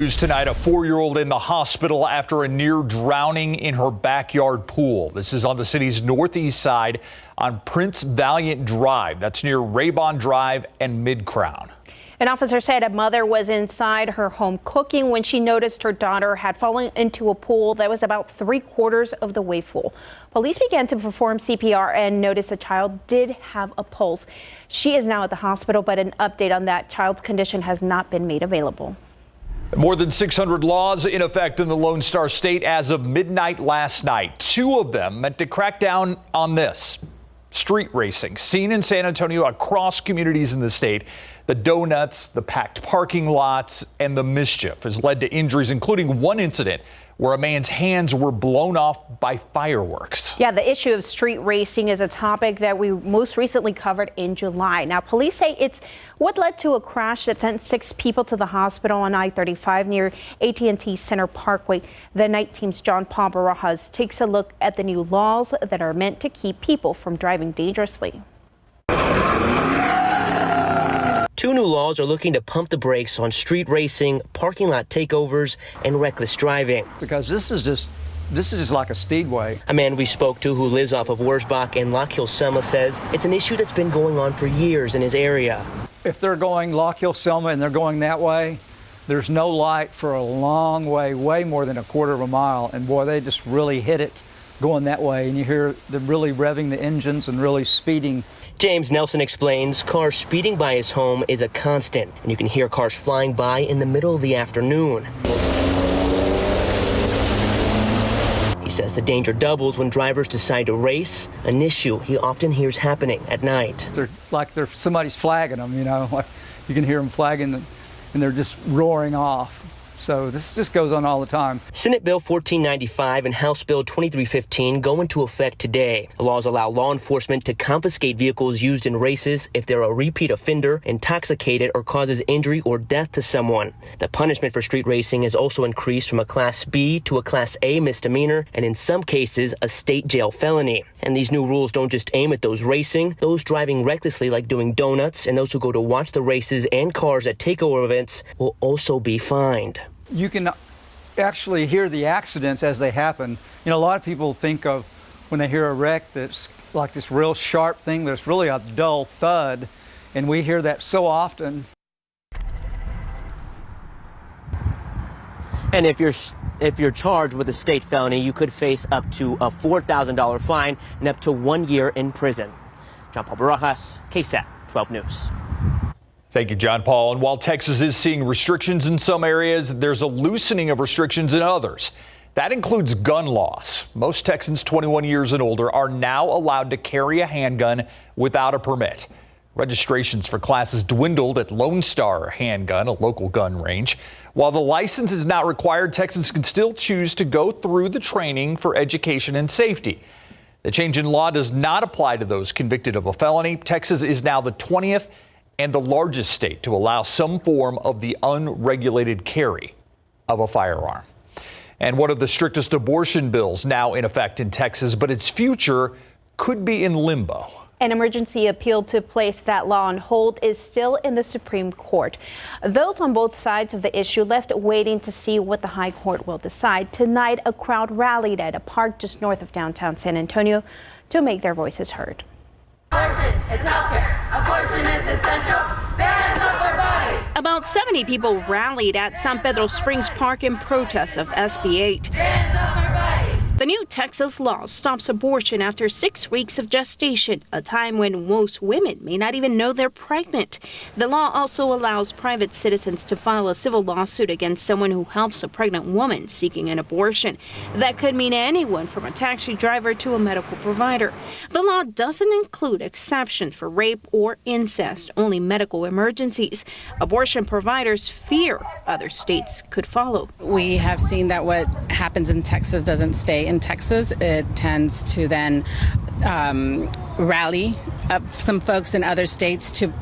News tonight, a 4-year-old in the hospital after a near drowning in her backyard pool. This is on the city's northeast side on Prince Valiant Drive. That's near Raybon Drive and Mid-Crown. An officer said a mother was inside her home cooking when she noticed her daughter had fallen into a pool that was about 3/4 of the way full. Police began to perform CPR and noticed the child did have a pulse. She is now at the hospital, but an update on that child's condition has not been made available. More than 600 laws in effect in the Lone Star State as of midnight last night. 2 of them meant to crack down on this. Street racing, seen in San Antonio across communities in the state. The donuts, the packed parking lots, and the mischief has led to injuries, including one incident where a man's hands were blown off by fireworks. Yeah, the issue of street racing is a topic that we most recently covered in July. Now, police say it's what led to a crash that sent 6 people to the hospital on I-35 near AT&T Center Parkway. The night team's John Paul Barajas takes a look at the new laws that are meant to keep people from driving dangerously. 2 new laws are looking to pump the brakes on street racing, parking lot takeovers, and reckless driving. Because this is just like a speedway. A man we spoke to who lives off of Wurzbach and Lock Hill Selma says it's an issue that's been going on for years in his area. If they're going Lock Hill Selma and they're going that way, there's no light for a long way, way more than 1/4 of a mile. And boy, they just really hit it going that way. And you hear them really revving the engines and really speeding. James Nelson explains cars speeding by his home is a constant, and you can hear cars flying by in the middle of the afternoon. He says the danger doubles when drivers decide to race, an issue he often hears happening at night. They're like somebody's flagging them, you know, like you can hear them flagging and they're just roaring off. So this just goes on all the time. Senate Bill 1495 and House Bill 2315 go into effect today. The laws allow law enforcement to confiscate vehicles used in races if they're a repeat offender, intoxicated, or causes injury or death to someone. The punishment for street racing is also increased from a Class B to a Class A misdemeanor, and in some cases, a state jail felony. And these new rules don't just aim at those racing, those driving recklessly like doing donuts, and those who go to watch the races and cars at takeover events will also be fined. You can actually hear the accidents as they happen. You know, a lot of people think of when they hear a wreck that's like this real sharp thing, but it's really a dull thud, and we hear that so often. And if you're charged with a state felony, you could face up to a $4,000 fine and up to 1 year in prison. John Paul Barajas, KSAT 12 News. Thank you, John Paul. And while Texas is seeing restrictions in some areas, there's a loosening of restrictions in others. That includes gun laws. Most Texans 21 years and older are now allowed to carry a handgun without a permit. Registrations for classes dwindled at Lone Star Handgun, a local gun range. While the license is not required, Texans can still choose to go through the training for education and safety. The change in law does not apply to those convicted of a felony. Texas is now the 20th and the largest state to allow some form of the unregulated carry of a firearm. And one of the strictest abortion bills now in effect in Texas, but its future could be in limbo. An emergency appeal to place that law on hold is still in the Supreme Court. Those on both sides of the issue left waiting to see what the High Court will decide. Tonight, a crowd rallied at a park just north of downtown San Antonio to make their voices heard. Abortion is healthcare. Abortion is essential. Bands up our bodies. About 70 people rallied at San Pedro Springs Park in protest of SB 8. Bands up our bodies. The new Texas law stops abortion after 6 weeks of gestation, a time when most women may not even know they're pregnant. The law also allows private citizens to file a civil lawsuit against someone who helps a pregnant woman seeking an abortion. That could mean anyone from a taxi driver to a medical provider. The law doesn't include exceptions for rape or incest, only medical emergencies. Abortion providers fear other states could follow. We have seen that what happens in Texas doesn't stay in Texas. It tends to then rally some folks in other states to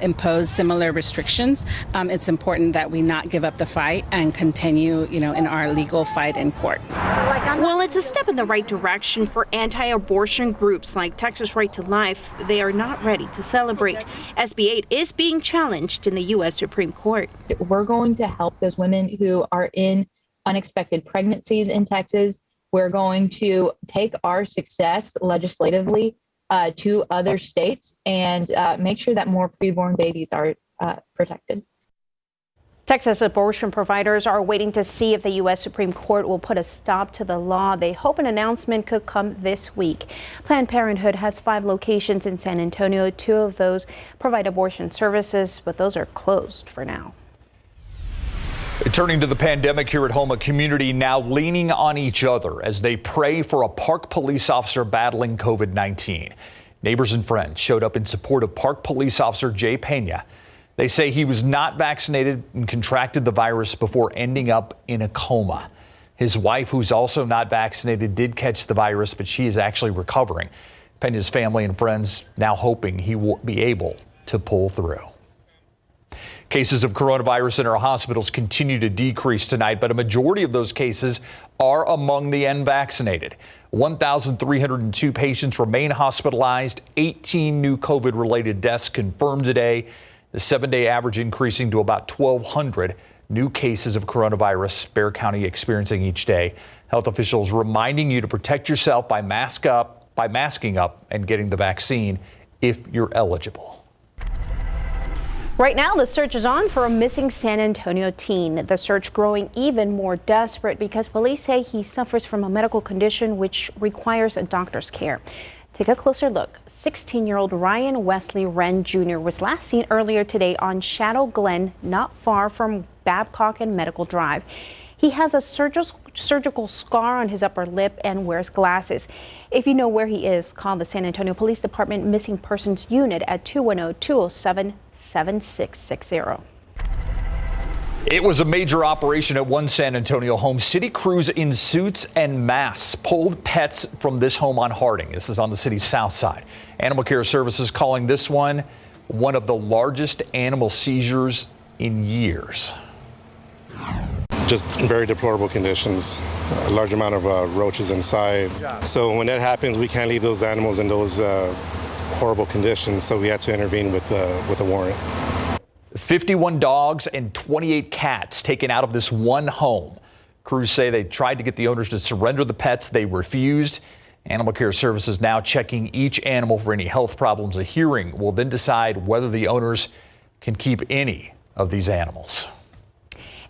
impose similar restrictions, it's important that we not give up the fight and continue, in our legal fight in court. While it's a step in the right direction for anti-abortion groups like Texas Right to Life, they are not ready to celebrate. SB 8 is being challenged in the U.S. Supreme Court. We're going to help those women who are in unexpected pregnancies in Texas. We're going to take our success legislatively to other states and make sure that more preborn babies are protected. Texas abortion providers are waiting to see if the U.S. Supreme Court will put a stop to the law. They hope an announcement could come this week. Planned Parenthood has 5 locations in San Antonio. 2 of those provide abortion services, but those are closed for now. Turning to the pandemic here at home, a community now leaning on each other as they pray for a Park police officer battling COVID-19. Neighbors and friends showed up in support of Park Police Officer Jay Pena. They say he was not vaccinated and contracted the virus before ending up in a coma. His wife, who's also not vaccinated, did catch the virus, but she is actually recovering. Pena's family and friends now hoping he will be able to pull through. Cases of coronavirus in our hospitals continue to decrease tonight, but a majority of those cases are among the unvaccinated. 1,302 patients remain hospitalized, 18 new COVID-related deaths confirmed today. The 7-day average increasing to about 1,200 new cases of coronavirus Bexar County experiencing each day. Health officials reminding you to protect yourself by masking up and getting the vaccine if you're eligible. Right now, the search is on for a missing San Antonio teen. The search growing even more desperate because police say he suffers from a medical condition which requires a doctor's care. Take a closer look. 16-year-old Ryan Wesley Wren Jr. was last seen earlier today on Shadow Glen, not far from Babcock and Medical Drive. He has a surgical scar on his upper lip and wears glasses. If you know where he is, call the San Antonio Police Department Missing Persons Unit at 210-207-7660. It was a major operation at one San Antonio home. City crews in suits and masks pulled pets from this home on Harding. This is on the city's south side. Animal Care Services calling this one of the largest animal seizures in years. Just in very deplorable conditions, a large amount of roaches inside. So when that happens, we can't leave those animals in those horrible conditions, so we had to intervene with a warrant. 51 dogs and 28 cats taken out of this one home. Crews say they tried to get the owners to surrender the pets. They refused. Animal Care Services now checking each animal for any health problems. A hearing will then decide whether the owners can keep any of these animals.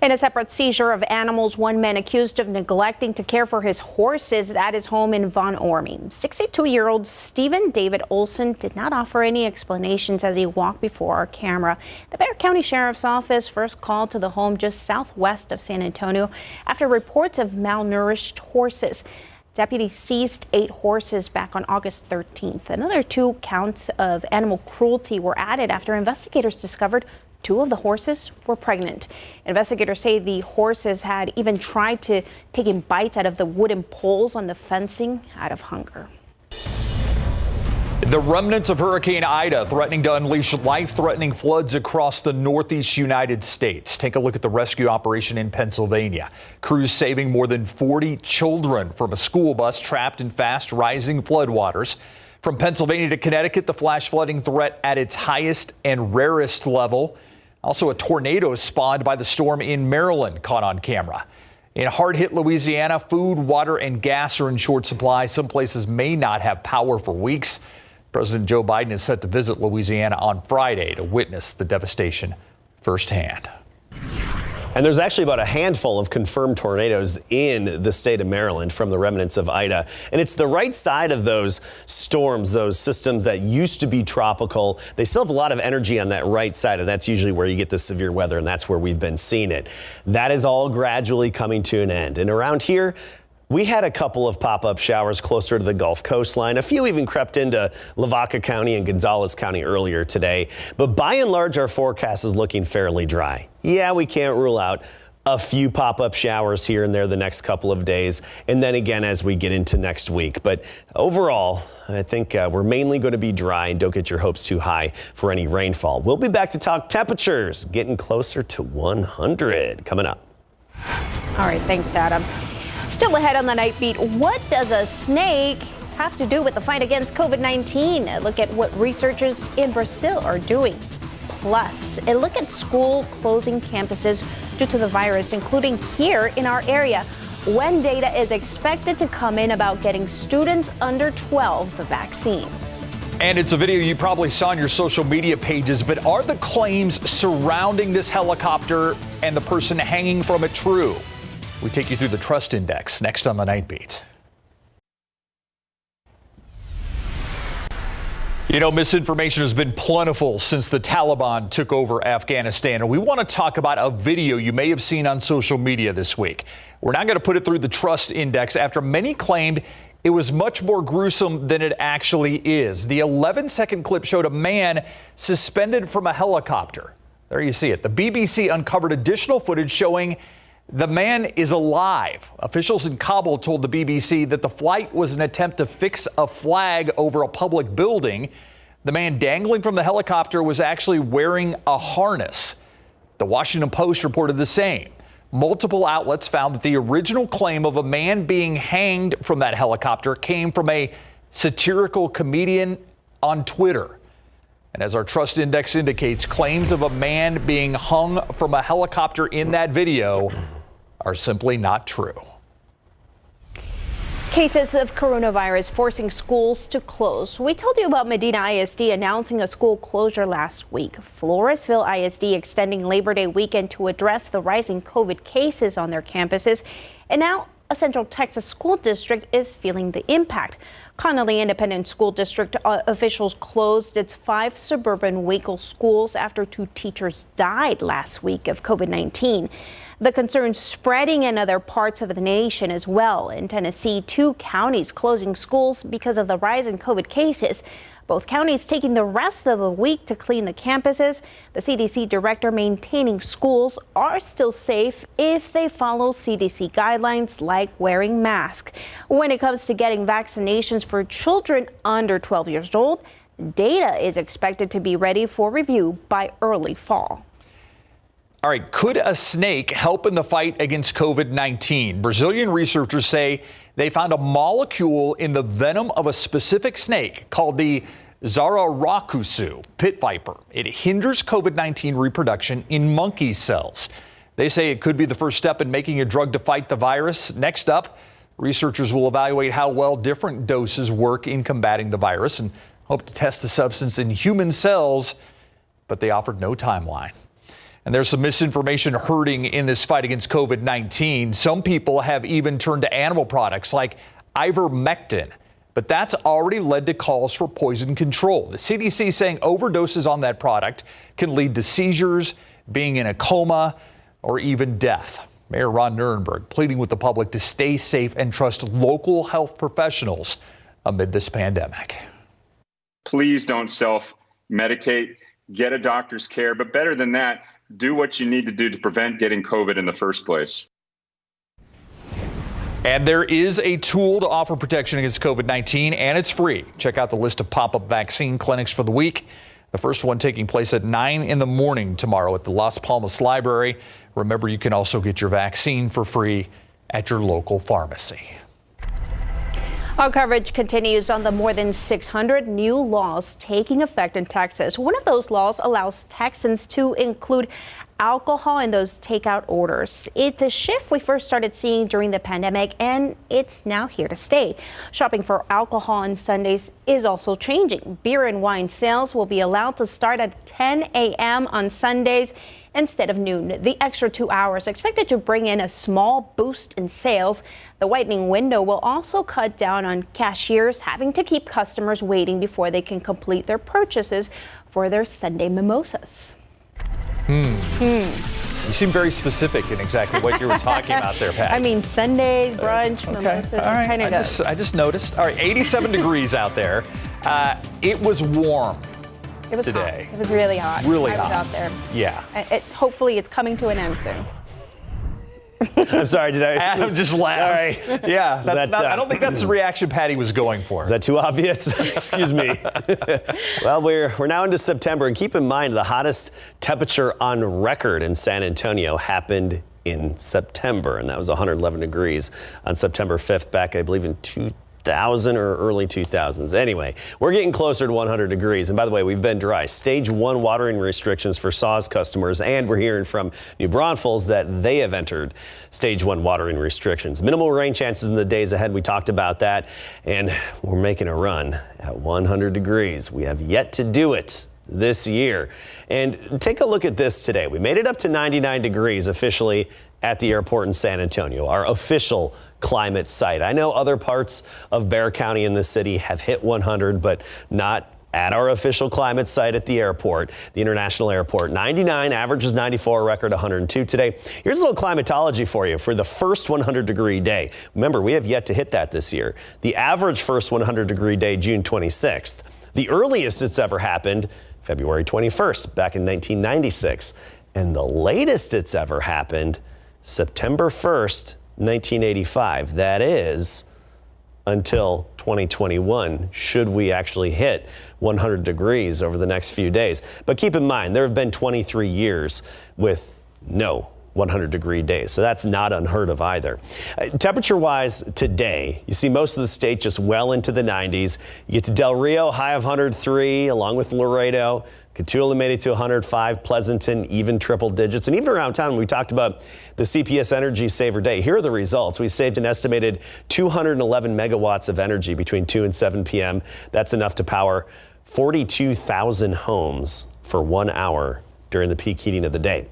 In a separate seizure of animals, one man accused of neglecting to care for his horses at his home in Von Ormy. 62-year-old Stephen David Olson did not offer any explanations as he walked before our camera. The Bexar County Sheriff's Office first called to the home just southwest of San Antonio after reports of malnourished horses. Deputies seized 8 horses back on August 13th. Another 2 counts of animal cruelty were added after investigators discovered 2 of the horses were pregnant. Investigators say the horses had even tried to take bites out of the wooden poles on the fencing out of hunger. The remnants of Hurricane Ida threatening to unleash life-threatening floods across the northeast United States. Take a look at the rescue operation in Pennsylvania. Crews saving more than 40 children from a school bus trapped in fast rising floodwaters. From Pennsylvania to Connecticut, the flash flooding threat at its highest and rarest level. Also, a tornado spawned by the storm in Maryland caught on camera. In hard-hit Louisiana, food, water, and gas are in short supply. Some places may not have power for weeks. President Joe Biden is set to visit Louisiana on Friday to witness the devastation firsthand. And there's actually about a handful of confirmed tornadoes in the state of Maryland from the remnants of Ida. And it's the right side of those storms, those systems that used to be tropical. They still have a lot of energy on that right side, and that's usually where you get the severe weather, and that's where we've been seeing it. That is all gradually coming to an end. And around here, we had a couple of pop-up showers closer to the Gulf coastline. A few even crept into Lavaca County and Gonzales County earlier today. But by and large, our forecast is looking fairly dry. Yeah, we can't rule out a few pop-up showers here and there the next couple of days, and then again as we get into next week. But overall, I think we're mainly going to be dry, and don't get your hopes too high for any rainfall. We'll be back to talk temperatures getting closer to 100 coming up. All right, thanks, Adam. Still ahead on the Night Beat, what does a snake have to do with the fight against COVID-19? A look at what researchers in Brazil are doing. Plus, a look at school closing campuses due to the virus, including here in our area, when data is expected to come in about getting students under 12 the vaccine. And it's a video you probably saw on your social media pages, but are the claims surrounding this helicopter and the person hanging from it true? We take you through the trust index next on the Night Beat. You know, misinformation has been plentiful since the Taliban took over Afghanistan, and we want to talk about a video you may have seen on social media this week. We're not going to put it through the trust index after many claimed it was much more gruesome than it actually is. The 11-second clip showed a man suspended from a helicopter. There you see it. The BBC uncovered additional footage showing the man is alive. Officials in Kabul told the BBC that the flight was an attempt to fix a flag over a public building. The man dangling from the helicopter was actually wearing a harness. The Washington Post reported the same. Multiple outlets found that the original claim of a man being hanged from that helicopter came from a satirical comedian on Twitter. And as our trust index indicates, claims of a man being hung from a helicopter in that video are simply not true. Cases of coronavirus forcing schools to close. We told you about Medina ISD announcing a school closure last week. Floresville ISD extending Labor Day weekend to address the rising COVID cases on their campuses. And now a Central Texas school district is feeling the impact. Connolly Independent School District officials closed its 5 suburban Waco schools after 2 teachers died last week of COVID-19. The concern spreading in other parts of the nation as well. In Tennessee, 2 counties closing schools because of the rise in COVID cases. Both counties taking the rest of the week to clean the campuses. The CDC director maintaining schools are still safe if they follow CDC guidelines like wearing masks. When it comes to getting vaccinations for children under 12 years old, data is expected to be ready for review by early fall. All right, could a snake help in the fight against COVID-19? Brazilian researchers say they found a molecule in the venom of a specific snake called the Zararacuçu pit viper. It hinders COVID-19 reproduction in monkey cells. They say it could be the first step in making a drug to fight the virus. Next up, researchers will evaluate how well different doses work in combating the virus and hope to test the substance in human cells, but they offered no timeline. And there's some misinformation hurting in this fight against COVID-19. Some people have even turned to animal products like ivermectin, but that's already led to calls for poison control. The CDC saying overdoses on that product can lead to seizures, being in a coma, or even death. Mayor Ron Nirenberg pleading with the public to stay safe and trust local health professionals amid this pandemic. Please don't self-medicate, get a doctor's care, but better than that, do what you need to do to prevent getting COVID in the first place. And there is a tool to offer protection against COVID-19, and it's free. Check out the list of pop-up vaccine clinics for the week. The first one taking place at 9 in the morning tomorrow at the Las Palmas Library. Remember, you can also get your vaccine for free at your local pharmacy. Our coverage continues on the more than 600 new laws taking effect in Texas. One of those laws allows Texans to include alcohol in those takeout orders. It's a shift we first started seeing during the pandemic, and it's now here to stay. Shopping for alcohol on Sundays is also changing. Beer and wine sales will be allowed to start at 10 a.m. on Sundays instead of noon. The extra 2 hours expected to bring in a small boost in sales. The widening window will also cut down on cashiers having to keep customers waiting before they can complete their purchases for their Sunday mimosas. You seem very specific in exactly what you were talking about there, Pat. I mean, Sunday, brunch, mimosas, all right. kind of goes. I just noticed. All right, 87 degrees out there. It was warm. It was today. Hot. It was really hot. Really I hot. was out there. Yeah. Hopefully it's coming to an end soon. I'm sorry, did I? Adam just laughs. All right. Yeah, that's that, I don't think that's the reaction Patty was going for. Is that too obvious? Excuse me. Well, we're now into September, and keep in mind the hottest temperature on record in San Antonio happened in September, and that was 111 degrees on September 5th back, I believe, in 2000 or early 2000s. Anyway, we're getting closer to 100 degrees. And by the way, we've been dry. Stage 1 watering restrictions for SAWS customers, and we're hearing from New Braunfels that they have entered Stage 1 watering restrictions. Minimal rain chances in the days ahead. We talked about that, and we're making a run at 100 degrees. We have yet to do it this year. And take a look at this today. We made it up to 99 degrees officially at the airport in San Antonio, our official climate site. I know other parts of Bexar County in the city have hit 100, but not at our official climate site at the airport, the International Airport. 99, average is 94, record 102 today. Here's a little climatology for you for the first 100-degree day. Remember, we have yet to hit that this year. The average first 100-degree day, June 26th. The earliest it's ever happened, February 21st, back in 1996. And the latest it's ever happened, September 1st, 1985. That is until 2021, should we actually hit 100 degrees over the next few days. But keep in mind, there have been 23 years with no 100-degree days, so that's not unheard of either. Temperature-wise today, you see most of the state just well into the 90s. You get to Del Rio, high of 103, along with Laredo. Cotulla made it to 105, Pleasanton even triple digits. And even around town, we talked about the CPS Energy Saver Day. Here are the results. We saved an estimated 211 megawatts of energy between 2 and 7 p.m. That's enough to power 42,000 homes for 1 hour during the peak heating of the day.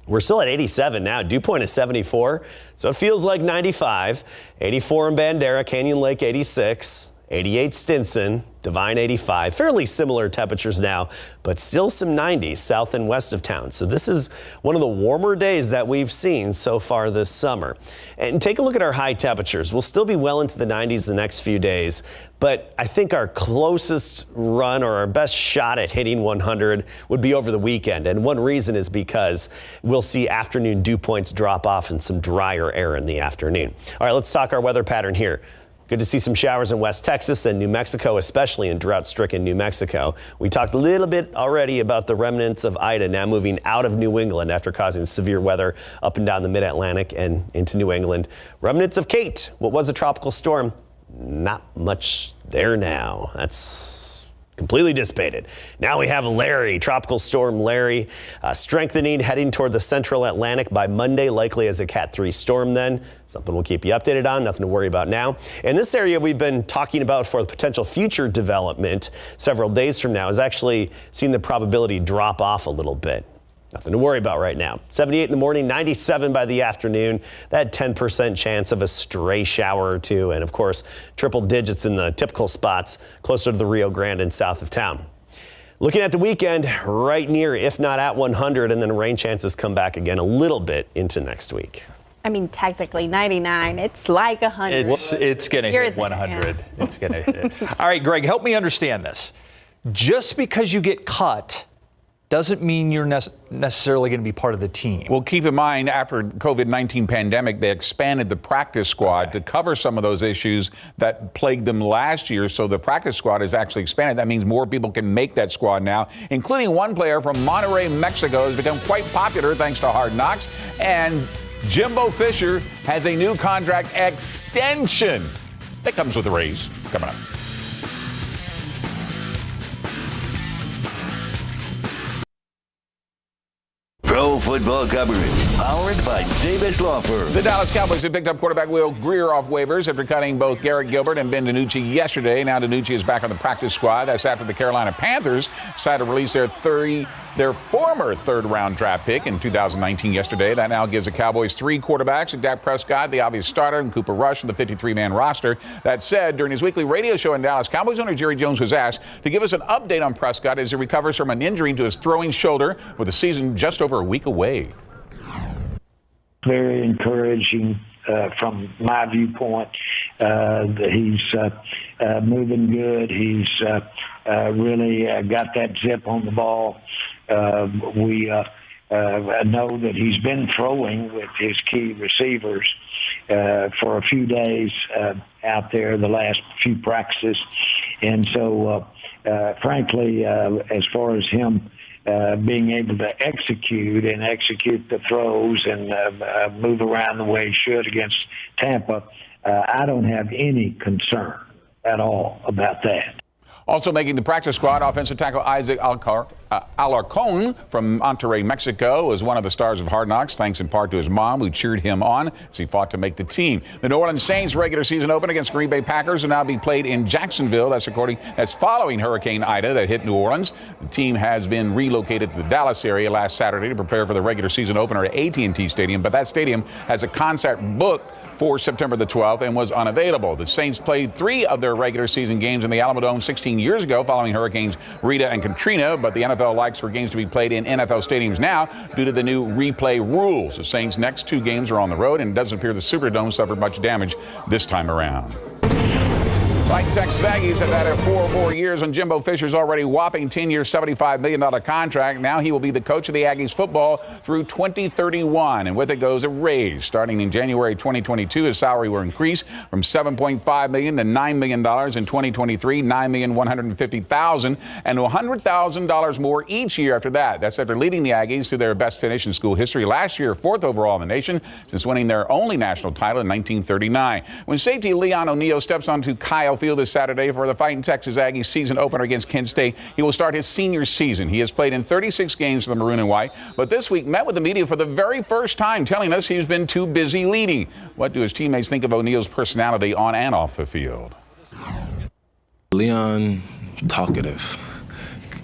We're still at 87 now. Dew point is 74, so it feels like 95. 84 in Bandera, Canyon Lake 86, 88 Stinson, Divine 85. Fairly similar temperatures now, but still some 90s south and west of town. So this is one of the warmer days that we've seen so far this summer. And take a look at our high temperatures. We'll still be well into the 90s the next few days, but I think our closest run or our best shot at hitting 100 would be over the weekend. And one reason is because we'll see afternoon dew points drop off and some drier air in the afternoon. All right, let's talk our weather pattern here. Good to see some showers in West Texas and New Mexico, especially in drought-stricken New Mexico. We talked a little bit already about the remnants of Ida now moving out of New England after causing severe weather up and down the mid-Atlantic and into New England. Remnants of Kate, what was a tropical storm, not much there now. That's completely dissipated. Now we have Larry, Tropical Storm Larry, strengthening, heading toward the central Atlantic by Monday, likely as a Cat 3 storm then. Something we'll keep you updated on, nothing to worry about now. And this area we've been talking about for the potential future development several days from now is actually seeing the probability drop off a little bit. Nothing to worry about right now. 78 in the morning, 97 by the afternoon. That 10% chance of a stray shower or two. And of course, triple digits in the typical spots closer to the Rio Grande and south of town. Looking at the weekend, right near, if not at 100, and then rain chances come back again a little bit into next week. I mean, technically 99. It's like 100. It's going to hit 100. It's going to hit. All right, Greg, help me understand this. Just because you get cut doesn't mean you're necessarily going to be part of the team. Well, keep in mind, after COVID-19 pandemic, they expanded the practice squad to cover some of those issues that plagued them last year. So the practice squad is actually expanded. That means more people can make that squad now, including one player from Monterrey, Mexico, has become quite popular thanks to Hard Knocks. And Jimbo Fisher has a new contract extension that comes with a raise. Coming up. Pro football coverage, powered by Davis Law Firm. The Dallas Cowboys have picked up quarterback Will Greer off waivers after cutting both Garrett Gilbert and Ben DiNucci yesterday. Now DiNucci is back on the practice squad. That's after the Carolina Panthers decided to release their former third-round draft pick in 2019 yesterday. That now gives the Cowboys 3 quarterbacks, and Dak Prescott, the obvious starter, and Cooper Rush, the 53-man roster. That said, during his weekly radio show in Dallas, Cowboys owner Jerry Jones was asked to give us an update on Prescott as he recovers from an injury to his throwing shoulder, with the season just over a week away. Very encouraging from my viewpoint. He's moving good. He's really got that zip on the ball. We know that he's been throwing with his key receivers for a few days out there the last few practices. And so, frankly, as far as him being able to execute the throws and move around the way he should against Tampa, I don't have any concern at all about that. Also making the practice squad, offensive tackle Isaac Alarcon from Monterrey, Mexico, is one of the stars of Hard Knocks, thanks in part to his mom, who cheered him on as he fought to make the team. The New Orleans Saints regular season opener against Green Bay Packers will now be played in Jacksonville. That's following Hurricane Ida that hit New Orleans. The team has been relocated to the Dallas area last Saturday to prepare for the regular season opener at AT&T Stadium, but that stadium has a concert booked for September the 12th and was unavailable. The Saints played 3 of their regular season games in the Alamodome 16 years ago following Hurricanes Rita and Katrina, but the NFL likes for games to be played in NFL stadiums now due to the new replay rules. The Saints' next 2 games are on the road, and it doesn't appear the Superdome suffered much damage this time around. Fighting Texas Aggies have had 4 more years on Jimbo Fisher's already whopping 10-year, $75 million contract. Now he will be the coach of the Aggies football through 2031, and with it goes a raise. Starting in January 2022, his salary will increase from $7.5 million to $9 million in 2023, $9,150,000, and $100,000 more each year after that. That's after leading the Aggies to their best finish in school history last year, 4th overall in the nation, since winning their only national title in 1939. When safety Leon O'Neal steps onto Kyle Field this Saturday for the Fighting Texas Aggies season opener against Kent State, he will start his senior season. He has played in 36 games for the Maroon and White, but this week met with the media for the very first time, telling us he's been too busy leading. What do his teammates think of O'Neal's personality on and off the field? Leon, talkative,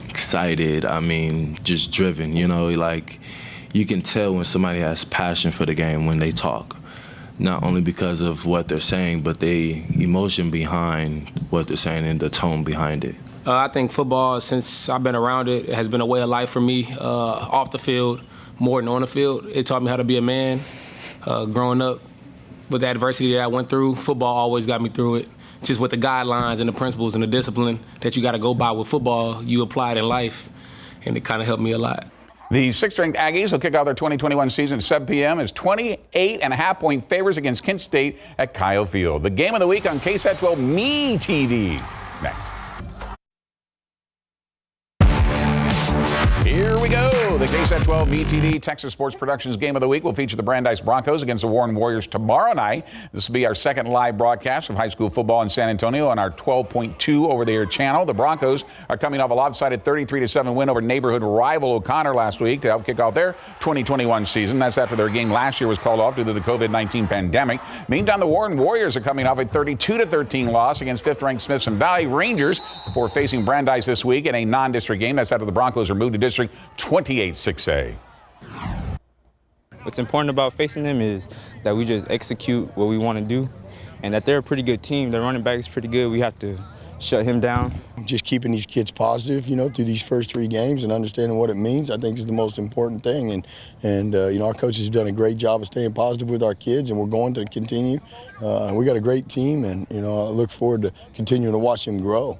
excited, just driven, like you can tell when somebody has passion for the game when they talk. Not only because of what they're saying, but the emotion behind what they're saying and the tone behind it. I think football, since I've been around it, has been a way of life for me, off the field, more than on the field. It taught me how to be a man. Growing up with the adversity that I went through, football always got me through it. Just with the guidelines and the principles and the discipline that you got to go by with football, you apply it in life, and it kind of helped me a lot. The 6th-ranked Aggies will kick off their 2021 season at 7 p.m. as 28.5-point favorites against Kent State at Kyle Field. The game of the week on KSAT 12 Me TV. Next. Here we go. The KSAT 12 Me Texas Sports Productions Game of the Week will feature the Brandeis Broncos against the Warren Warriors tomorrow night. This will be our second live broadcast of high school football in San Antonio on our 12.2 over-the-air channel. The Broncos are coming off a lopsided 33-7 win over neighborhood rival O'Connor last week to help kick off their 2021 season. That's after their game last year was called off due to the COVID-19 pandemic. Meantime, the Warren Warriors are coming off a 32-13 loss against 5th-ranked Smithson Valley Rangers before facing Brandeis this week in a non-district game. That's after the Broncos are moved to District 28-6A. What's important about facing them is that we just execute what we want to do and that they're a pretty good team. Their running back is pretty good. We have to shut him down. Just keeping these kids positive, through these first 3 games and understanding what it means, I think is the most important thing. And our coaches have done a great job of staying positive with our kids, and we're going to continue. We got a great team, and, I look forward to continuing to watch them grow.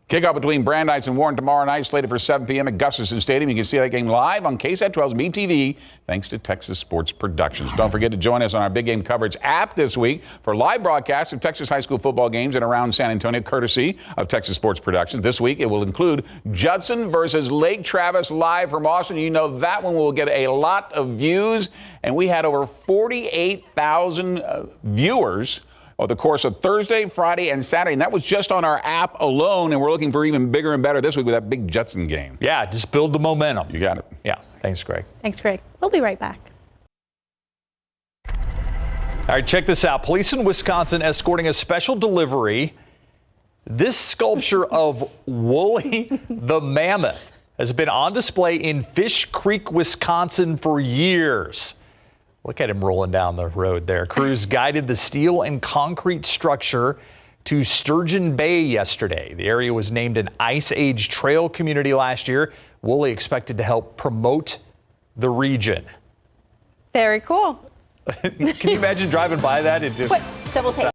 Kickoff between Brandeis and Warren tomorrow night, slated for 7 p.m. at Gustafson Stadium. You can see that game live on KSAT 12's Me TV, thanks to Texas Sports Productions. Don't forget to join us on our Big Game Coverage app this week for live broadcasts of Texas high school football games in and around San Antonio, courtesy of Texas Sports Productions. This week, it will include Judson versus Lake Travis live from Austin. You know that one will get a lot of views, and we had over 48,000 viewers over the course of Thursday, Friday, and Saturday. And that was just on our app alone, and we're looking for even bigger and better this week with that big Judson game. Yeah, just build the momentum. You got it. Yeah, thanks, Greg. Thanks, Greg. We'll be right back. All right, check this out. Police in Wisconsin escorting a special delivery. This sculpture of Wooly the Mammoth has been on display in Fish Creek, Wisconsin for years. Look at him rolling down the road there. Crews guided the steel and concrete structure to Sturgeon Bay yesterday. The area was named an Ice Age trail community last year. Wooly expected to help promote the region. Very cool. Can you imagine driving by that? Quick, double take.